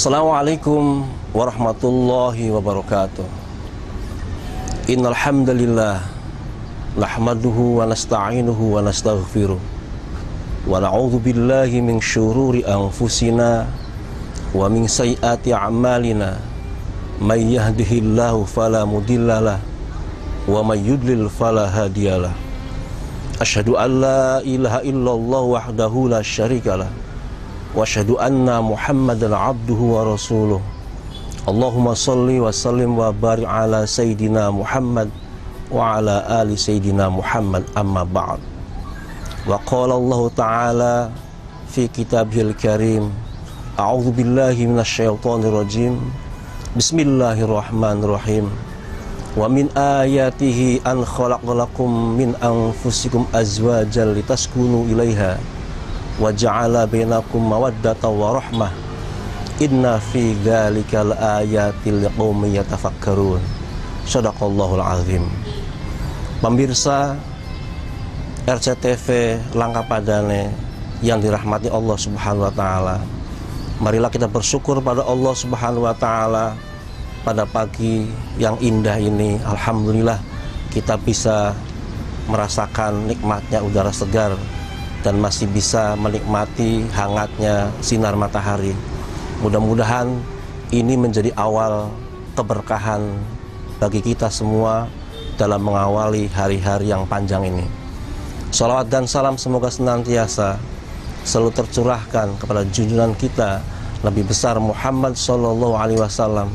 Assalamualaikum warahmatullahi wabarakatuh. Innal hamdalillah nahmaduhu wa nasta'inuhu wa nastaghfiruh wa na'udzu billahi min syururi anfusina wa min sayyiati a'malina may yahdihillahu fala mudhillalah wa may yudlil fala hadiyalah. Asyhadu an la ilaha illallah wahdahu la syarikalah wa asyhadu anna Muhammadan abduhu wa rasuluh. Allahumma salli wa sallim wa barik ala sayyidina Muhammad wa ala ali sayyidina Muhammad, amma ba'd. Wa qala Allah ta'ala fi kitabihil karim, a'udzu billahi minasyaitonir rajim. Bismillahirrahmanirrahim. Wa min ayatihi an khalaqalakum min anfusikum azwajan litaskunu ilaiha wa ja'ala bainakum mawaddatan wa rahmah. Inna fi dzalika laayatil liqaumin yatafakkarun. Shadaqallahul azim. Pemirsa RCTV Langkah Padane yang dirahmati Allah Subhanahu wa taala, marilah kita bersyukur pada Allah Subhanahu wa taala pada pagi yang indah ini. Alhamdulillah kita bisa merasakan nikmatnya udara segar dan masih bisa menikmati hangatnya sinar matahari. Mudah-mudahan ini menjadi awal keberkahan bagi kita semua dalam mengawali hari-hari yang panjang ini. Shalawat dan salam semoga senantiasa selalu tercurahkan kepada junjungan kita Nabi besar Muhammad Sallallahu Alaihi Wasallam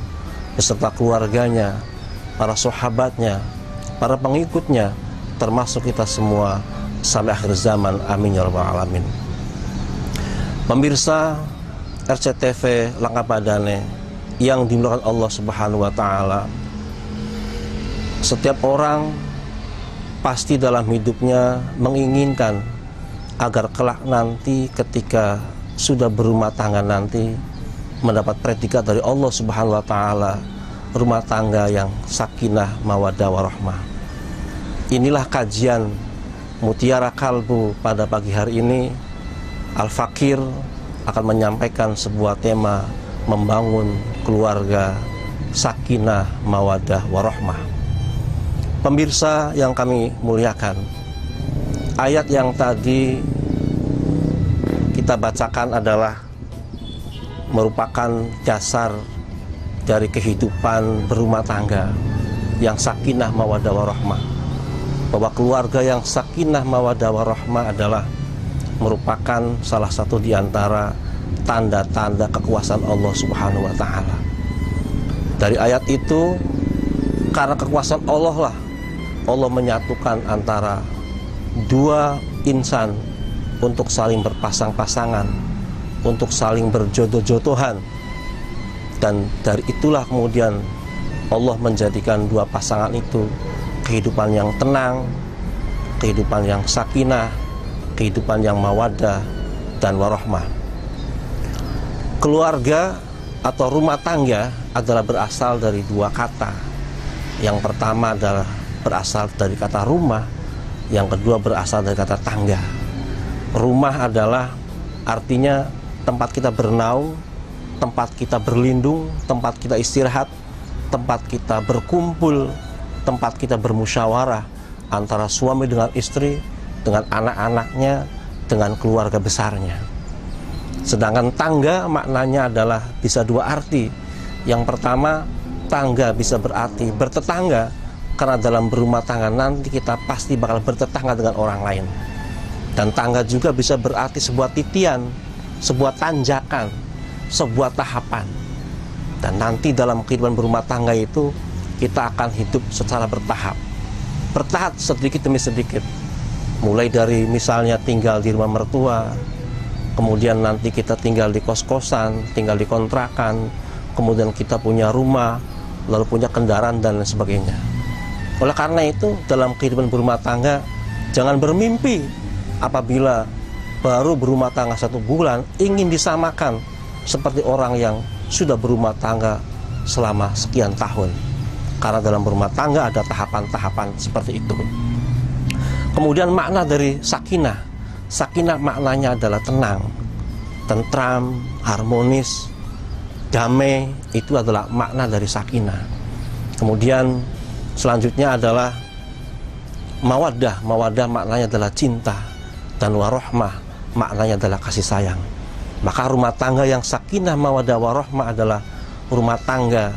beserta keluarganya, para sahabatnya, para pengikutnya, termasuk kita semua sampai akhir zaman. Amin ya rabbal alamin. Pemirsa RCTV Langkah Padane yang dimuliakan Allah Subhanahu wa taala, setiap orang pasti dalam hidupnya menginginkan agar kelak nanti ketika sudah berumah tangga nanti mendapat predikat dari Allah Subhanahu wa taala, rumah tangga yang sakinah mawaddah warahmah. Inilah kajian Mutiara Kalbu pada pagi hari ini. Al-Fakir akan menyampaikan sebuah tema membangun keluarga sakinah mawaddah warahmah. Pemirsa yang kami muliakan, ayat yang tadi kita bacakan adalah merupakan dasar dari kehidupan berumah tangga yang sakinah mawaddah warahmah. Bahwa keluarga yang sakinah mawaddah warahmah adalah merupakan salah satu di antara tanda-tanda kekuasaan Allah Subhanahu wa taala. Dari ayat itu, karena kekuasaan Allah lah Allah menyatukan antara dua insan untuk saling berpasang-pasangan, untuk saling berjodoh-jodohan. Dan dari itulah kemudian Allah menjadikan dua pasangan itu kehidupan yang tenang, kehidupan yang sakinah, kehidupan yang mawaddah dan warahmah. Keluarga atau rumah tangga adalah berasal dari dua kata. Yang pertama adalah berasal dari kata rumah, yang kedua berasal dari kata tangga. Rumah adalah artinya tempat kita bernaung, tempat kita berlindung, tempat kita istirahat, tempat kita berkumpul, tempat kita bermusyawarah antara suami dengan istri, dengan anak-anaknya, dengan keluarga besarnya. Sedangkan tangga maknanya adalah bisa dua arti. Yang pertama, tangga bisa berarti bertetangga, karena dalam berumah tangga nanti kita pasti bakal bertetangga dengan orang lain. Dan tangga juga bisa berarti sebuah titian, sebuah tanjakan, sebuah tahapan. Dan nanti dalam kehidupan berumah tangga itu kita akan hidup secara bertahap sedikit demi sedikit. Mulai dari misalnya tinggal di rumah mertua, kemudian nanti kita tinggal di kos-kosan, tinggal di kontrakan, kemudian kita punya rumah, lalu punya kendaraan dan lain sebagainya. Oleh karena itu, dalam kehidupan berumah tangga, jangan bermimpi apabila baru berumah tangga 1 bulan ingin disamakan seperti orang yang sudah berumah tangga selama sekian tahun. Karena dalam berumah tangga ada tahapan-tahapan seperti itu. Kemudian makna dari sakinah. Sakinah maknanya adalah tenang, tentram, harmonis. damai itu adalah makna dari sakinah. Kemudian selanjutnya adalah mawaddah. Mawaddah maknanya adalah cinta, dan warahmah maknanya adalah kasih sayang. Maka rumah tangga yang sakinah, mawaddah, warahmah adalah rumah tangga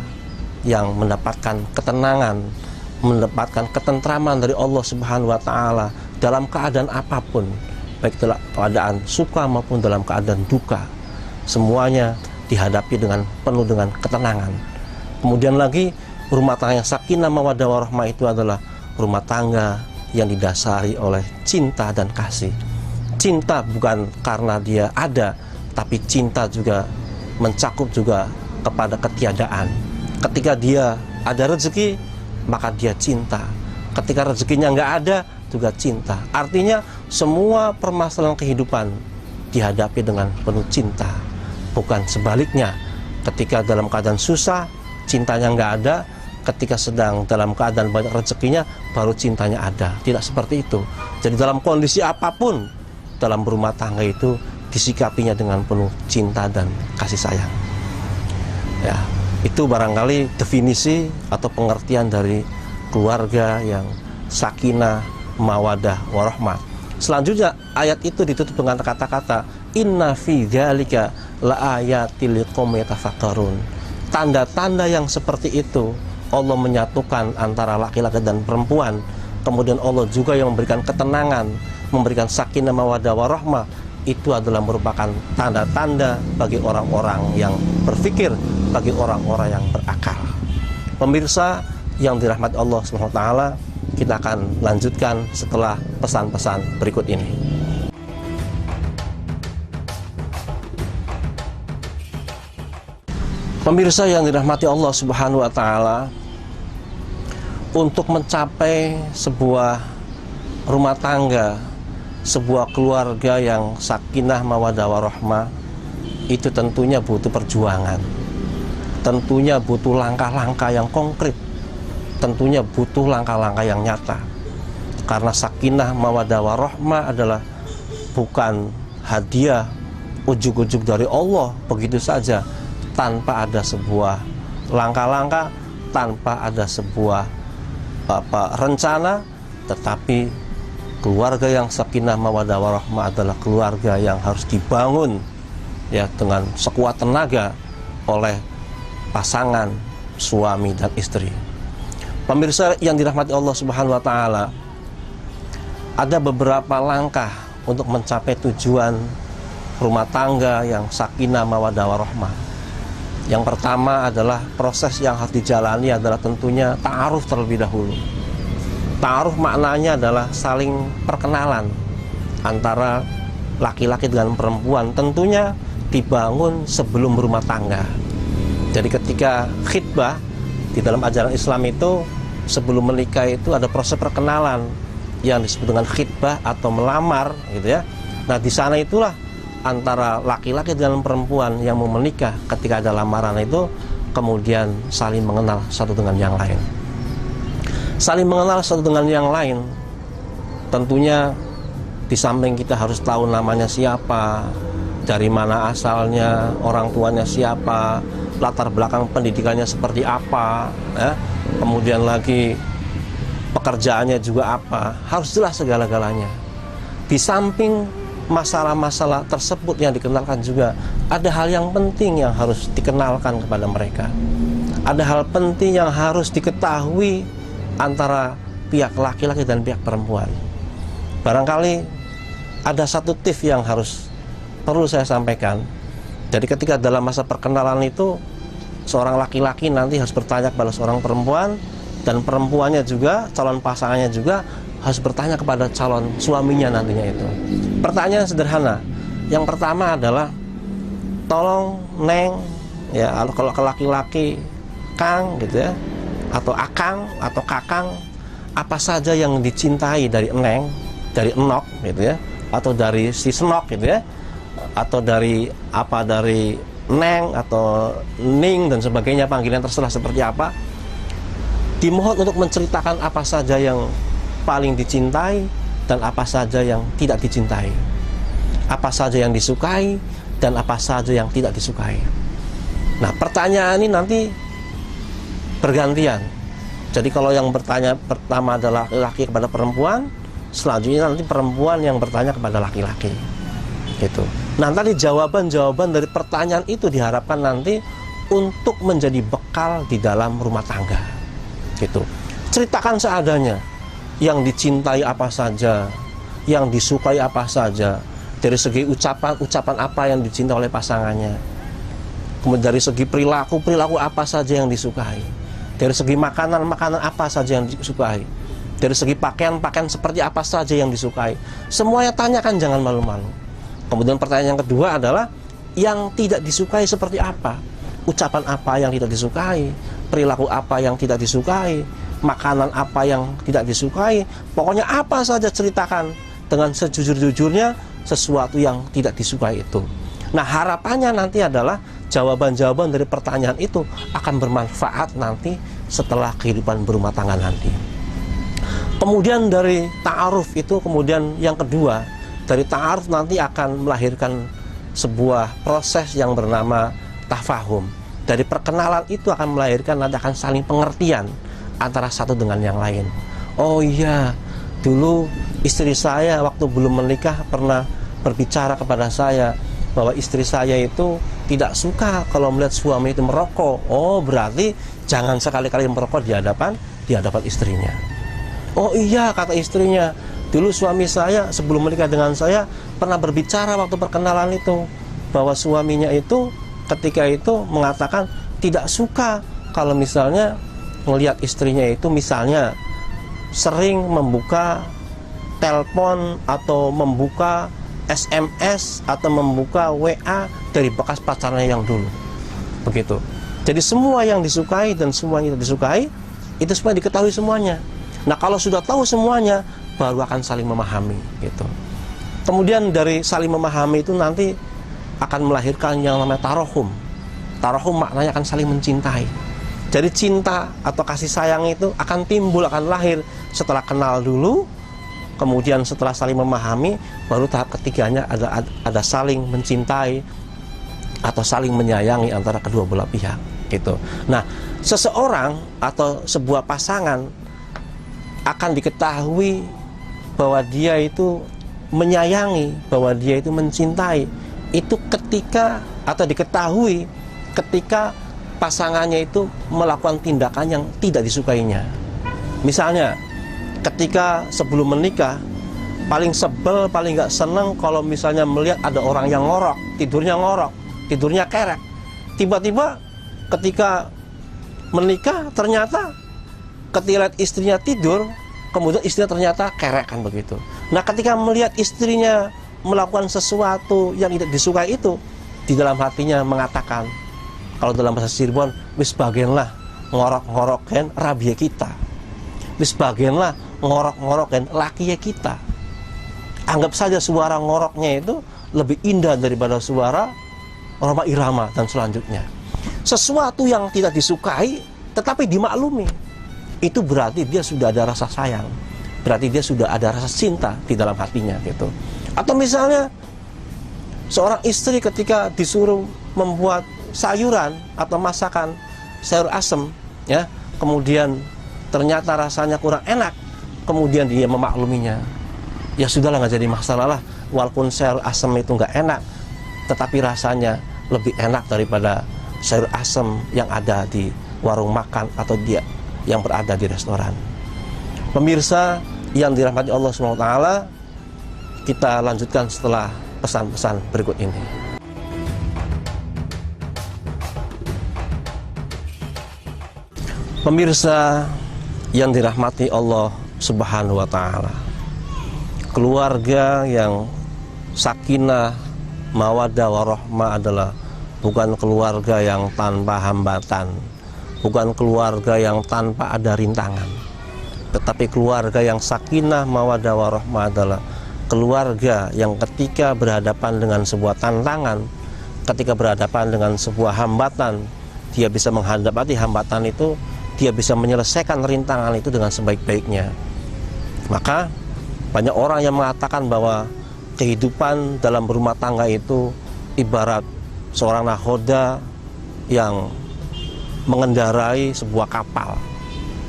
yang mendapatkan ketenangan, mendapatkan ketentraman dari Allah Subhanahu wa taala dalam keadaan apapun, baik dalam keadaan suka maupun dalam keadaan duka. Semuanya dihadapi dengan penuh dengan ketenangan. Kemudian lagi, rumah tangga yang sakinah, mawaddah, warahmah itu adalah rumah tangga yang didasari oleh cinta dan kasih. Cinta bukan karena dia ada, tapi cinta juga mencakup juga kepada ketiadaan. Ketika dia ada rezeki, maka dia cinta. Ketika rezekinya nggak ada, juga cinta. Artinya semua permasalahan kehidupan dihadapi dengan penuh cinta. Bukan sebaliknya, ketika dalam keadaan susah, cintanya nggak ada. Ketika sedang dalam keadaan banyak rezekinya, baru cintanya ada. Tidak seperti itu. Jadi dalam kondisi apapun, dalam berumah tangga itu disikapinya dengan penuh cinta dan kasih sayang. Ya, itu barangkali definisi atau pengertian dari keluarga yang sakinah, mawaddah, warahmah. Selanjutnya ayat itu ditutup dengan kata-kata inna fi dzalika laayatil liqaumin yatafakkarun. Tanda-tanda yang seperti itu, Allah menyatukan antara laki-laki dan perempuan. Kemudian Allah juga yang memberikan ketenangan, memberikan sakinah, mawaddah, warahmah. Itu adalah merupakan tanda-tanda bagi orang-orang yang berpikir, bagi orang-orang yang berakal. Pemirsa yang dirahmati Allah SWT, kita akan lanjutkan setelah pesan-pesan berikut ini. Pemirsa yang dirahmati Allah Subhanahu wa taala, untuk mencapai sebuah rumah tangga, sebuah keluarga yang sakinah, mawaddah, warahmah, itu tentunya butuh perjuangan. Tentunya butuh langkah-langkah yang konkret. Tentunya butuh langkah-langkah yang nyata. Karena sakinah, mawaddah, warahmah adalah bukan hadiah ujug-ujug dari Allah begitu saja, tanpa ada sebuah langkah-langkah, tanpa ada sebuah rencana. Tetapi keluarga yang sakinah, mawaddah, warahmah adalah keluarga yang harus dibangun ya dengan sekuat tenaga oleh pasangan suami dan istri. Pemirsa yang dirahmati Allah Subhanahu wa taala, ada beberapa langkah untuk mencapai tujuan rumah tangga yang sakinah, mawaddah, warahmah. Yang pertama adalah proses yang harus dijalani adalah tentunya ta'aruf terlebih dahulu. Ta'aruf maknanya adalah saling perkenalan antara laki-laki dengan perempuan, tentunya dibangun sebelum berumah tangga. Jadi ketika khitbah di dalam ajaran Islam itu, sebelum menikah itu ada proses perkenalan yang disebut dengan khitbah atau melamar gitu ya. Nah, di sana itulah antara laki-laki dengan perempuan yang mau menikah, ketika ada lamaran itu kemudian saling mengenal satu dengan yang lain. Saling mengenal satu dengan yang lain, tentunya di samping kita harus tahu namanya siapa, dari mana asalnya, orang tuanya siapa, latar belakang pendidikannya seperti apa, ya. Kemudian lagi pekerjaannya juga apa, harus jelas segala-galanya. Di samping masalah-masalah tersebut yang dikenalkan juga, ada hal yang penting yang harus dikenalkan kepada mereka. Ada hal penting yang harus diketahui antara pihak laki-laki dan pihak perempuan. Barangkali ada satu tips yang perlu saya sampaikan. Jadi ketika dalam masa perkenalan itu, seorang laki-laki nanti harus bertanya kepada seorang perempuan, dan perempuannya juga, calon pasangannya juga harus bertanya kepada calon suaminya nantinya itu. Pertanyaan sederhana. Yang pertama adalah, tolong Neng, ya kalau ke laki-laki Kang gitu ya, atau Akang atau Kakang, apa saja yang dicintai dari Neng, dari Enok gitu ya, atau dari si Senok gitu ya, atau dari Neng atau Ning dan sebagainya, panggilan terserah seperti apa. Dimohon untuk menceritakan apa saja yang paling dicintai dan apa saja yang tidak dicintai, apa saja yang disukai dan apa saja yang tidak disukai. Nah, pertanyaan ini nanti bergantian. Jadi kalau yang bertanya pertama adalah laki kepada perempuan, selanjutnya nanti perempuan yang bertanya kepada laki-laki. Gitu. Nah, tadi jawaban-jawaban dari pertanyaan itu diharapkan nanti untuk menjadi bekal di dalam rumah tangga. Gitu. Ceritakan seadanya. Yang dicintai apa saja, yang disukai apa saja, dari segi ucapan apa yang dicintai oleh pasangannya. Kemudian dari segi perilaku apa saja yang disukai. Dari segi makanan apa saja yang disukai. Dari segi pakaian seperti apa saja yang disukai. Semuanya tanyakan, jangan malu-malu. Kemudian pertanyaan yang kedua adalah yang tidak disukai seperti apa. Ucapan apa yang tidak disukai, perilaku apa yang tidak disukai, makanan apa yang tidak disukai. Pokoknya apa saja ceritakan dengan sejujur-jujurnya sesuatu yang tidak disukai itu. Nah, harapannya nanti adalah jawaban-jawaban dari pertanyaan itu akan bermanfaat nanti setelah kehidupan berumah tangga nanti. Kemudian dari ta'aruf itu, kemudian yang kedua, dari ta'aruf nanti akan melahirkan sebuah proses yang bernama tafahum. Dari perkenalan itu akan melahirkan, nanti akan saling pengertian antara satu dengan yang lain. Oh iya, dulu istri saya waktu belum menikah pernah berbicara kepada saya bahwa istri saya itu tidak suka kalau melihat suami itu merokok. Oh, berarti jangan sekali-kali merokok di hadapan istrinya. Oh iya, kata istrinya, dulu suami saya sebelum menikah dengan saya pernah berbicara waktu perkenalan itu bahwa suaminya itu ketika itu mengatakan tidak suka kalau misalnya melihat istrinya itu misalnya sering membuka telepon atau membuka SMS atau membuka WA dari bekas pacarnya yang dulu. Begitu. Jadi semua yang disukai dan semua yang tidak disukai itu semua diketahui semuanya. Nah, kalau sudah tahu semuanya baru akan saling memahami gitu. Kemudian dari saling memahami itu nanti akan melahirkan yang namanya tarohum. Tarohum maknanya akan saling mencintai. Jadi cinta atau kasih sayang itu akan timbul, akan lahir setelah kenal dulu. Kemudian setelah saling memahami, baru tahap ketiganya ada saling mencintai atau saling menyayangi antara kedua belah pihak gitu. Nah, seseorang atau sebuah pasangan akan diketahui bahwa dia itu menyayangi, bahwa dia itu mencintai, itu ketika atau diketahui ketika pasangannya itu melakukan tindakan yang tidak disukainya. Misalnya ketika sebelum menikah paling sebel, paling gak seneng kalau misalnya melihat ada orang yang ngorok, tidurnya kerek. Tiba-tiba ketika menikah ternyata ketika lihat istrinya tidur, kemudian istrinya ternyata kerek, kan begitu. Nah, ketika melihat istrinya melakukan sesuatu yang tidak disukai itu, di dalam hatinya mengatakan, kalau dalam bahasa Cirebon, wis bagianlah ngorok-ngoroken rabia kita. Wis bagianlah ngorok-ngoroken lakinya kita. Anggap saja suara ngoroknya itu lebih indah daripada suara Roma Irama dan selanjutnya. Sesuatu yang tidak disukai tetapi dimaklumi, itu berarti dia sudah ada rasa sayang, berarti dia sudah ada rasa cinta di dalam hatinya gitu. Atau misalnya seorang istri ketika disuruh membuat sayuran atau masakan sayur asem, ya, kemudian ternyata rasanya kurang enak, kemudian dia memakluminya. Ya sudahlah, nggak jadi masalah lah, walaupun sayur asem itu nggak enak, tetapi rasanya lebih enak daripada sayur asem yang ada di warung makan atau dia yang berada di restoran. Pemirsa yang dirahmati Allah SWT, kita lanjutkan setelah pesan-pesan berikut ini. Pemirsa yang dirahmati Allah Subhanahu wa Ta'ala, keluarga yang sakinah, mawaddah, warahmah adalah bukan keluarga yang tanpa hambatan, bukan keluarga yang tanpa ada rintangan, tetapi keluarga yang sakinah, mawaddah, warahmah adalah keluarga yang ketika berhadapan dengan sebuah tantangan, ketika berhadapan dengan sebuah hambatan, dia bisa menghadapi hambatan itu, dia bisa menyelesaikan rintangan itu dengan sebaik-baiknya. Maka banyak orang yang mengatakan bahwa kehidupan dalam berumah tangga itu ibarat seorang nahoda yang mengendarai sebuah kapal.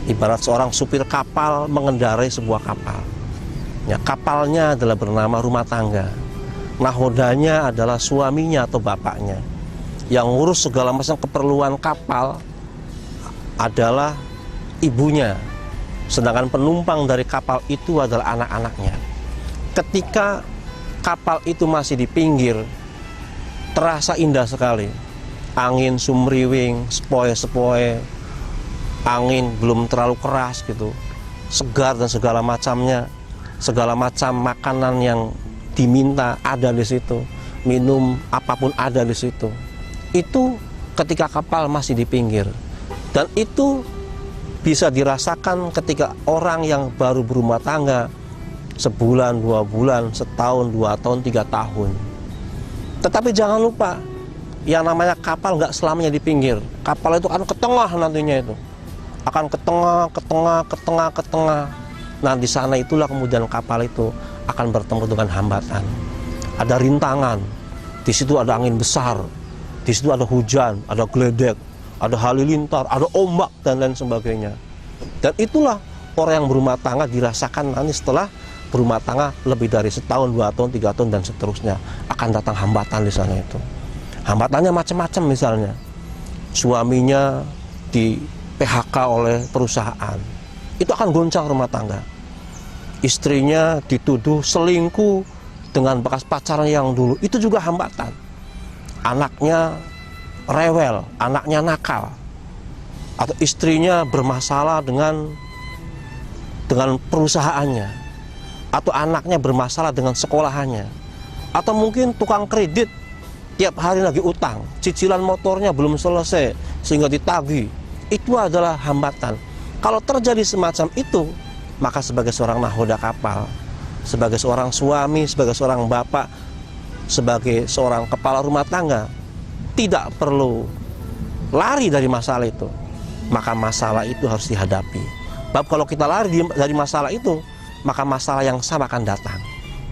Ibarat seorang supir kapal mengendarai sebuah kapal. Ya, kapalnya adalah bernama rumah tangga. Nahodanya adalah suaminya atau bapaknya. Yang ngurus segala macam keperluan kapal adalah ibunya. Sedangkan penumpang dari kapal itu adalah anak-anaknya. Ketika kapal itu masih di pinggir, terasa indah sekali. Angin sumriwing, sepoi-sepoi, angin belum terlalu keras gitu, segar dan segala macamnya, segala macam makanan yang diminta ada di situ, minum apapun ada di situ. Itu ketika kapal masih di pinggir, dan itu bisa dirasakan ketika orang yang baru berumah tangga sebulan, 2 bulan, setahun, 2 tahun, 3 tahun. Tetapi jangan lupa, yang namanya kapal nggak selamanya di pinggir. Kapal itu akan ke tengah nantinya itu. Akan ke tengah, ke tengah, ke tengah, ke tengah. Nah, di sana itulah kemudian kapal itu akan bertemu dengan hambatan. Ada rintangan. Di situ ada angin besar. Di situ ada hujan, ada geledek, ada halilintar, ada ombak, dan lain sebagainya. Dan itulah orang yang berumah tangga dirasakan nanti setelah berumah tangga lebih dari setahun, 2 tahun, 3 tahun, dan seterusnya. Akan datang hambatan di sana itu. Hambatannya macam-macam, misalnya suaminya di PHK oleh perusahaan, itu akan goncang rumah tangga. Istrinya dituduh selingkuh dengan bekas pacarnya yang dulu, itu juga hambatan. Anaknya rewel, anaknya nakal, atau istrinya bermasalah dengan perusahaannya, atau anaknya bermasalah dengan sekolahannya, atau mungkin tukang kredit tiap hari lagi utang, cicilan motornya belum selesai sehingga ditagih. Itu adalah hambatan. Kalau terjadi semacam itu, maka sebagai seorang nahoda kapal, sebagai seorang suami, sebagai seorang bapak, sebagai seorang kepala rumah tangga, tidak perlu lari dari masalah itu. Maka masalah itu harus dihadapi. Sebab kalau kita lari dari masalah itu, maka masalah yang sama akan datang.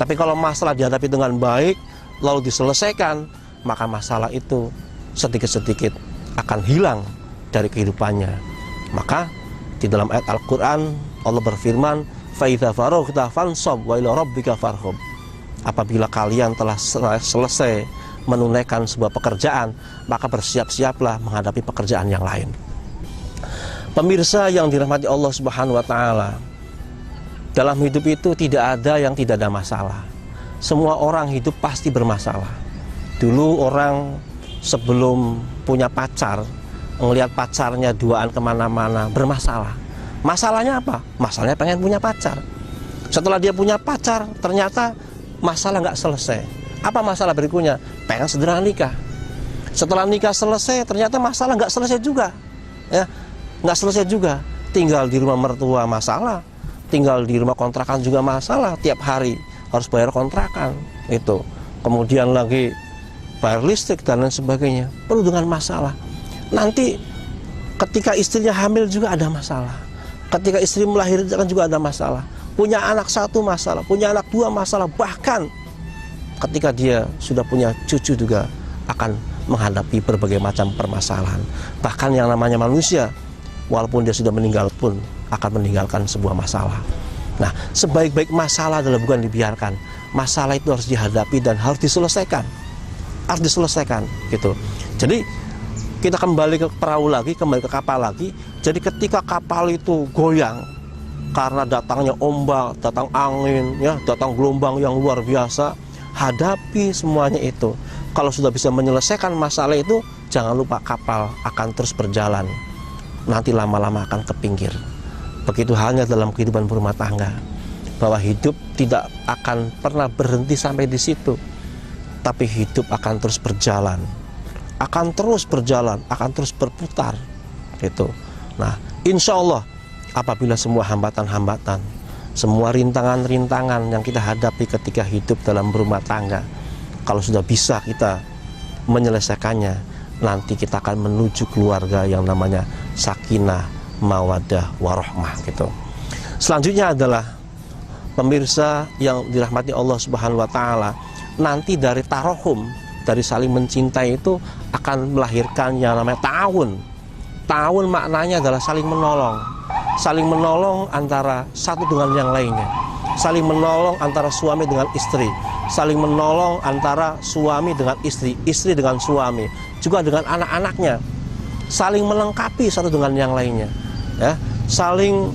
Tapi kalau masalah dihadapi dengan baik, lalu diselesaikan, maka masalah itu sedikit-sedikit akan hilang dari kehidupannya. Maka di dalam ayat Al-Quran Allah berfirman, فَإِذَا فَرَغْتَ فَانْصَبْ وَإِلَى رَبِّكَ فَارْغَب. Apabila kalian telah selesai menunaikan sebuah pekerjaan, maka bersiap-siaplah menghadapi pekerjaan yang lain. Pemirsa yang dirahmati Allah Subhanahu wa Ta'ala, dalam hidup itu tidak ada yang tidak ada masalah. Semua orang hidup pasti bermasalah. Dulu orang sebelum punya pacar, ngelihat pacarnya duaan kemana-mana, bermasalah. Masalahnya apa? Masalahnya pengen punya pacar. Setelah dia punya pacar, ternyata masalah nggak selesai. Apa masalah berikutnya? Pengen segera nikah. Setelah nikah selesai, ternyata masalah nggak selesai juga. Ya, nggak selesai juga. Tinggal di rumah mertua masalah, tinggal di rumah kontrakan juga masalah. Tiap hari harus bayar kontrakan. Itu. Kemudian lagi bayar listrik dan lain sebagainya, penuh dengan masalah. Nanti ketika istrinya hamil juga ada masalah, ketika istri melahirkan juga ada masalah, punya anak 1 masalah, punya anak 2 masalah, bahkan ketika dia sudah punya cucu juga akan menghadapi berbagai macam permasalahan. Bahkan yang namanya manusia, walaupun dia sudah meninggal pun akan meninggalkan sebuah masalah. Nah, sebaik-baik masalah adalah bukan dibiarkan, masalah itu harus dihadapi dan harus diselesaikan. Harus diselesaikan gitu. Jadi kita kembali ke perahu lagi, kembali ke kapal lagi. Jadi ketika kapal itu goyang karena datangnya ombak, datang angin, ya, datang gelombang yang luar biasa, hadapi semuanya itu. Kalau sudah bisa menyelesaikan masalah itu, jangan lupa kapal akan terus berjalan. Nanti lama-lama akan ke pinggir. Begitu halnya dalam kehidupan berumah tangga, bahwa hidup tidak akan pernah berhenti sampai di situ. Tapi hidup akan terus berjalan, akan terus berjalan, akan terus berputar gitu. Nah, insya Allah apabila semua hambatan-hambatan, semua rintangan-rintangan yang kita hadapi ketika hidup dalam berumah tangga, kalau sudah bisa kita menyelesaikannya, nanti kita akan menuju keluarga yang namanya sakinah, mawaddah, warahmah gitu. Selanjutnya adalah pemirsa yang dirahmati Allah Subhanahu wa Ta'ala, nanti dari tarohum, dari saling mencintai itu akan melahirkan yang namanya ta'awun. Ta'awun maknanya adalah saling menolong. Saling menolong antara satu dengan yang lainnya. Saling menolong antara suami dengan istri. Saling menolong antara suami dengan istri, istri dengan suami, juga dengan anak-anaknya. Saling melengkapi satu dengan yang lainnya. Ya, saling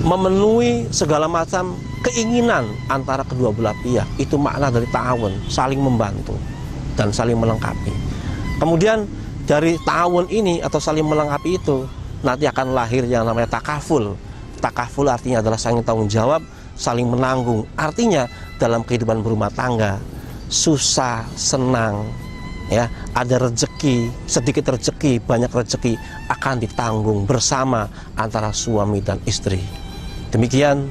memenuhi segala macam keinginan antara kedua belah pihak. Itu makna dari ta'awun, saling membantu dan saling melengkapi. Kemudian dari ta'awun ini atau saling melengkapi itu nanti akan lahir yang namanya takaful. Takaful artinya adalah saling tanggung jawab, saling menanggung. Artinya dalam kehidupan berumah tangga, susah, senang, ya, ada rezeki, sedikit rezeki, banyak rezeki akan ditanggung bersama antara suami dan istri. Demikian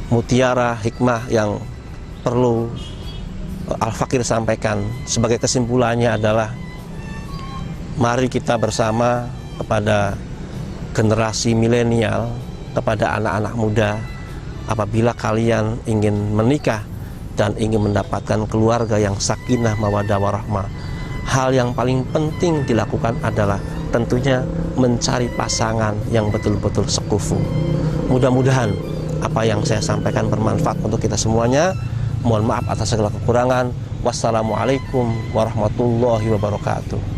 mutiara hikmah yang perlu Al-Fakir sampaikan. Sebagai kesimpulannya adalah mari kita bersama kepada generasi milenial, kepada anak-anak muda, apabila kalian ingin menikah dan ingin mendapatkan keluarga yang sakinah mawaddah warahmah, hal yang paling penting dilakukan adalah tentunya mencari pasangan yang betul-betul sekufu. Mudah-mudahan apa yang saya sampaikan bermanfaat untuk kita semuanya. Mohon maaf atas segala kekurangan. Wassalamualaikum warahmatullahi wabarakatuh.